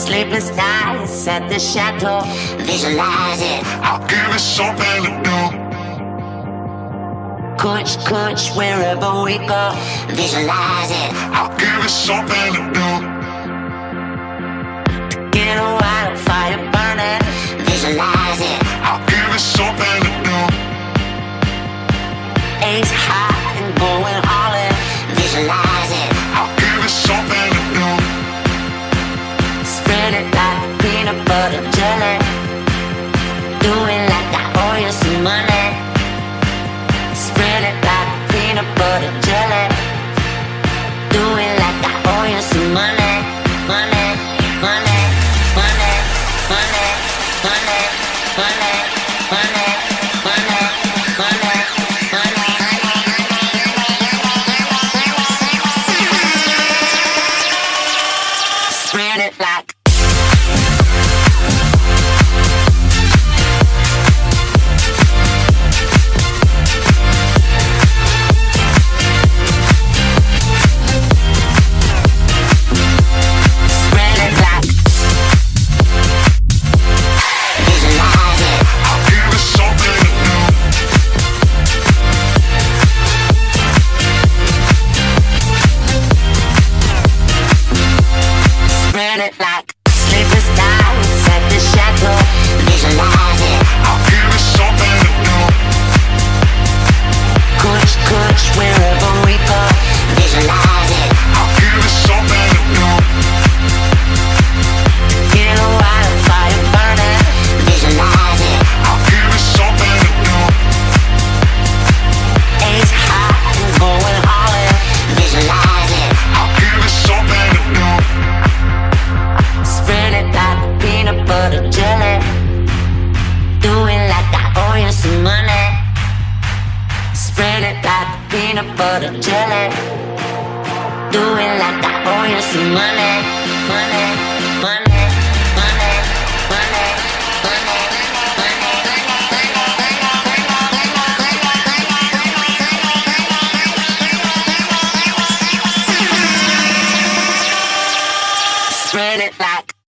Sleepless nights at the chateau. Visualize it. I'll give it something to do. Coach, wherever we go. Visualize it. I'll give it something to do. Get a wildfire burning. Visualize it. I'll give it something to do. Ace high and going all in. Visualize it. I'll give it something to do. Spread it like peanut butter jelly. Do it like I owe you some money. Spread it like peanut butter jelly. Do it like I owe you some money. Money, money, money, money, money, money, money, money, money, money. Spread it like sleepless nights at the chateau. Visualize it. I'll give it something to do. Coach, wherever we go. Visualize it. I'll give it something to do. Get a wildfire burning. Visualize it. I'll give it something to do. Ace high and going all in. Visualize it. I'll give it something to do. Spread it like peanut butter jelly. Do it like I owe you some money. Spread it like peanut butter jelly. Do it like I owe you some money. Money.